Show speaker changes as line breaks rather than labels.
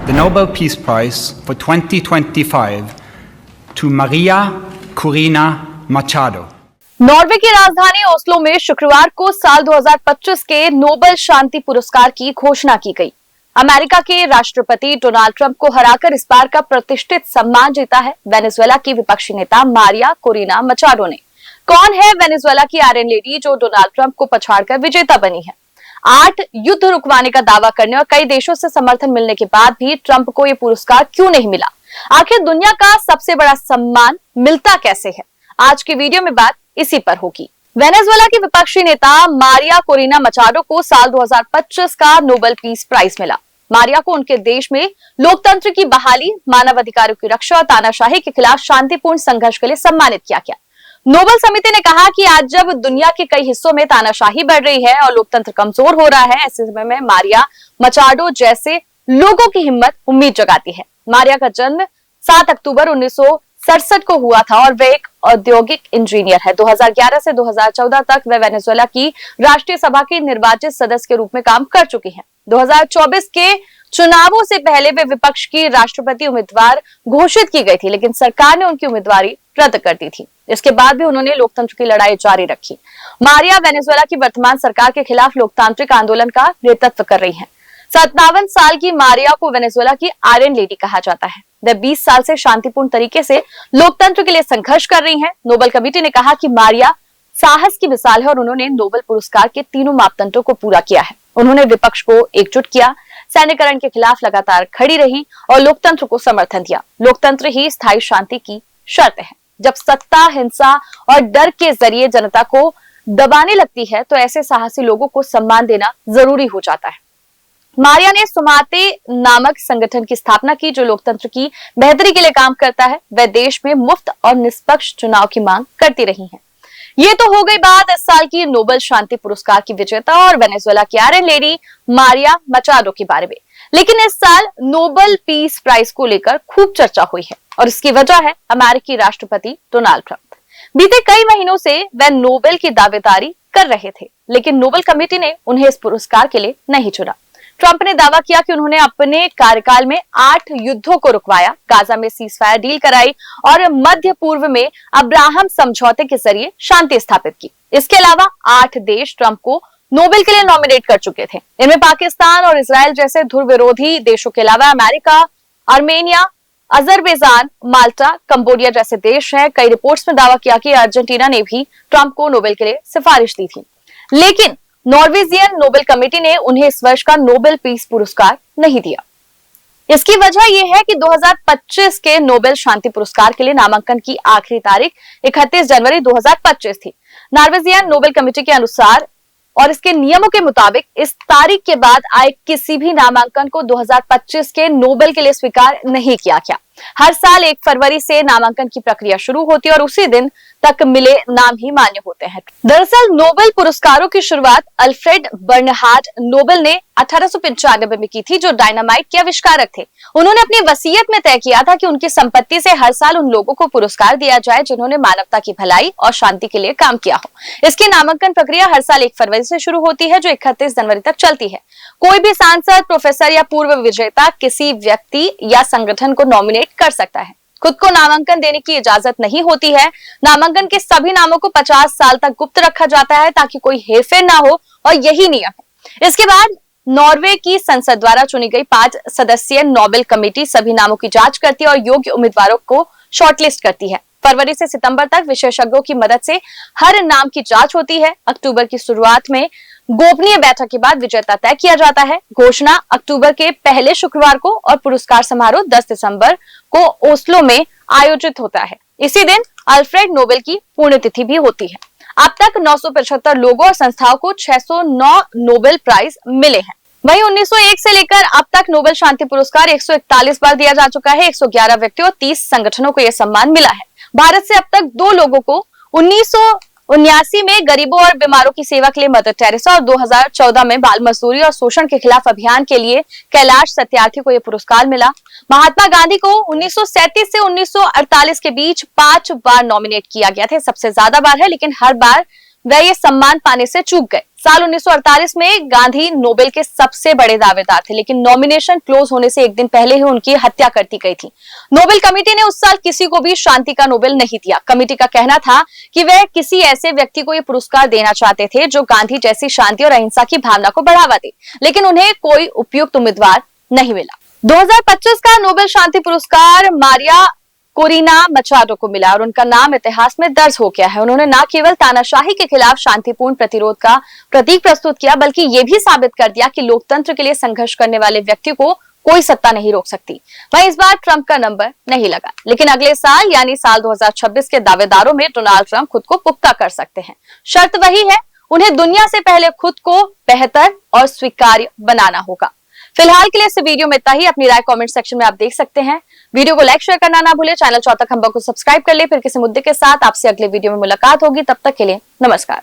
the Nobel Peace Prize for 2025 to Maria Corina Machado.
Norway की राजधानी Oslo में शुक्रवार को साल 2025 के नोबेल शांति पुरस्कार की घोषणा की गई। अमेरिका के राष्ट्रपति डोनाल्ड ट्रंप को हराकर इस बार का प्रतिष्ठित सम्मान जीता है वेनेजुएला की विपक्षी नेता मारिया कोरिना मचाडो ने। कौन है वेनेजुएला की आयरन लेडी जो डोनाल्ड ट्रंप को पछाड़कर विजेता बनी है? 8 युद्ध रुकवाने का दावा करने और कई देशों से समर्थन मिलने के बाद भी ट्रंप को यह पुरस्कार क्यों नहीं मिला? आखिर दुनिया का सबसे बड़ा सम्मान मिलता कैसे है? आज की वीडियो में बात इसी पर होगी। वेनेजुएला की विपक्षी नेता मारिया कोरिना मचाडो को साल 2025 का नोबेल पीस प्राइज मिला। मारिया को उनके देश में लोकतंत्र की बहाली, मानव अधिकारों की रक्षा और तानाशाही के खिलाफ शांतिपूर्ण संघर्ष के लिए सम्मानित किया गया। नोबेल समिति ने कहा कि आज जब दुनिया के कई हिस्सों में तानाशाही बढ़ रही है और लोकतंत्र कमजोर हो रहा है, ऐसे समय में मारिया मचाडो जैसे लोगों की हिम्मत उम्मीद जगाती है। मारिया का जन्म 7 अक्टूबर 1967 को हुआ था और वे एक औद्योगिक इंजीनियर है। 2011 से 2014 तक वे वेनेजुएला की राष्ट्रीय सभा की निर्वाचित सदस्य के रूप में काम कर चुकी हैं। 2024 के चुनावों से पहले वे विपक्ष की राष्ट्रपति उम्मीदवार घोषित की गई थी, लेकिन सरकार ने उनकी उम्मीदवारी रद्द कर दी थी। इसके बाद भी उन्होंने लोकतंत्र की लड़ाई जारी रखी। मारिया वेनेजुएला की वर्तमान सरकार के खिलाफ लोकतांत्रिक आंदोलन का नेतृत्व कर रही हैं। 57 साल की मारिया को वेनेजुएला की आयरन लेडी कहा जाता है। वे 20 साल से शांतिपूर्ण तरीके से लोकतंत्र के लिए संघर्ष कर रही हैं। नोबेल कमेटी ने कहा कि मारिया साहस की मिसाल है और उन्होंने नोबेल पुरस्कार के तीनों मापदंडों को पूरा किया है। उन्होंने विपक्ष को एकजुट किया, सैन्यकरण के खिलाफ लगातार खड़ी रही और लोकतंत्र को समर्थन दिया। लोकतंत्र ही स्थायी शांति की शर्त है। जब सत्ता, हिंसा और डर के जरिए जनता को दबाने लगती है तो ऐसे साहसी लोगों को सम्मान देना जरूरी हो जाता है। मारिया ने सुमाते नामक संगठन की स्थापना की जो लोकतंत्र की बेहतरी के लिए काम करता है। वह देश में मुफ्त और निष्पक्ष चुनाव की मांग करती रही हैं। ये तो हो गई बात इस साल की नोबेल शांति पुरस्कार की विजेता और वेनेजुएला की आयरन लेडी मारिया मचाडो के बारे में। लेकिन इस साल नोबेल पीस प्राइज को लेकर खूब चर्चा हुई है और इसकी वजह है अमेरिकी राष्ट्रपति डोनाल्ड ट्रंप। बीते कई महीनों से वह नोबेल की दावेदारी कर रहे थे, लेकिन नोबेल कमेटी ने उन्हें इस पुरस्कार के लिए नहीं चुना। ट्रंप ने दावा किया कि उन्होंने अपने कार्यकाल में 8 युद्धों को रुकवाया, गाजा में सीजफायर डील कराई और मध्य पूर्व में अब्राहम समझौते के जरिए शांति स्थापित की। इसके अलावा 8 देश ट्रंप को नोबेल के लिए नॉमिनेट कर चुके थे। इनमें पाकिस्तान और इजराइल जैसे ध्रुव विरोधी देशों के अलावा अमेरिका, आर्मेनिया, अजरबैजान, माल्टा, कंबोडिया जैसे देश हैं। कई रिपोर्ट्स में दावा किया कि अर्जेंटीना ने भी ट्रंप को नोबेल के लिए सिफारिश दी थी, लेकिन नॉर्वेजियन नोबेल कमेटी ने उन्हें इस वर्ष का नोबेल पीस पुरस्कार नहीं दिया। इसकी वजह यह है कि 2025 के नोबेल शांति पुरस्कार के लिए नामांकन की आखिरी तारीख 31 जनवरी 2025 थी। नॉर्वेजियन नोबेल कमेटी के अनुसार और इसके नियमों के मुताबिक इस तारीख के बाद आए किसी भी नामांकन को 2025 के नोबेल के लिए स्वीकार नहीं किया गया। हर साल 1 फरवरी से नामांकन की प्रक्रिया शुरू होती है और उसी दिन तक मिले नाम ही मान्य होते हैं। दरअसल नोबेल पुरस्कारों की शुरुआत अल्फ्रेड बर्नहार्ड नोबेल ने 1895 में की थी, जो डायनामाइट के आविष्कारक थे। उन्होंने अपनी वसीयत में तय किया था कि उनकी संपत्ति से हर साल उन लोगों को पुरस्कार दिया जाए जिन्होंने मानवता की भलाई और शांति के लिए काम किया हो। इसकी नामांकन प्रक्रिया हर साल 1 फरवरी से शुरू होती है, जो 31 जनवरी तक चलती है। कोई भी सांसद, प्रोफेसर या पूर्व विजेता किसी व्यक्ति या संगठन को नॉमिनेट कर सकता है। खुद को नामांकन देने की इजाजत नहीं होती है। नामांकन के सभी नामों को 50 साल तक गुप्त रखा जाता है ताकि कोई हेरफेर ना हो, और यही नियम है। इसके बाद नॉर्वे की संसद द्वारा चुनी गई 5 सदस्यीय नोबेल कमेटी सभी नामों की जांच करती है और योग्य उम्मीदवारों को शॉर्टलिस्ट करती है। फरवरी से सितंबर तक विशेषज्ञों की मदद से हर नाम की जांच होती है। अक्टूबर की शुरुआत में गोपनीय बैठक के बाद विजेता तय किया जाता है। घोषणा अक्टूबर के पहले शुक्रवार को और पुरस्कार समारोह 10 दिसंबर को ओस्लो में आयोजित होता है। इसी दिन अल्फ्रेड नोबेल की पुण्यतिथि भी होती है। अब तक 975 लोगों और संस्थाओं को 609 नोबेल प्राइज मिले हैं। वहीं 1901 से लेकर अब तक नोबेल शांति पुरस्कार 141 बार दिया जा चुका है। 111 व्यक्तियों और 30 संगठनों को यह सम्मान मिला है। भारत से अब तक 2 लोगों को 1979 में गरीबों और बीमारों की सेवा के लिए मदर टेरेसा और 2014 में बाल मजदूरी और शोषण के खिलाफ अभियान के लिए कैलाश सत्यार्थी को यह पुरस्कार मिला। महात्मा गांधी को 1937 से 1948 के बीच 5 बार नॉमिनेट किया गया था। सबसे ज्यादा बार है, लेकिन हर बार वह ये सम्मान पाने से चूक गए। साल 1948 में गांधी नोबेल के सबसे बड़े दावेदार थे, लेकिन नॉमिनेशन क्लोज होने से एक दिन पहले ही उनकी हत्या कर दी गई थी। नोबेल कमेटी ने उस साल किसी को भी शांति का नोबेल नहीं दिया। कमेटी का कहना था कि वह किसी ऐसे व्यक्ति को ये पुरस्कार देना चाहते थे जो गांधी जैसी शांति और अहिंसा की भावना को बढ़ावा दे, लेकिन उन्हें कोई उपयुक्त उम्मीदवार नहीं मिला। 2025 का नोबेल शांति पुरस्कार मारिया कोरिना मचाडो को मिला और उनका नाम इतिहास में दर्ज हो गया है। उन्होंने न केवल तानाशाही के खिलाफ शांतिपूर्ण प्रतिरोध का प्रतीक प्रस्तुत किया, बल्कि ये भी साबित कर दिया कि लोकतंत्र के लिए संघर्ष करने वाले व्यक्ति को कोई सत्ता नहीं रोक सकती। वहीं इस बार ट्रंप का नंबर नहीं लगा, लेकिन अगले साल यानी साल 2026 के दावेदारों में डोनाल्ड ट्रंप खुद को पुख्ता कर सकते हैं। शर्त वही है, उन्हें दुनिया से पहले खुद को बेहतर और स्वीकार्य बनाना होगा। फिलहाल के लिए इस वीडियो में इतना ही। अपनी राय कमेंट सेक्शन में आप देख सकते हैं। वीडियो को लाइक शेयर करना ना भूले। चैनल चौथा खंबा को सब्सक्राइब कर ले। फिर किसी मुद्दे के साथ आपसे अगले वीडियो में मुलाकात होगी। तब तक के लिए नमस्कार।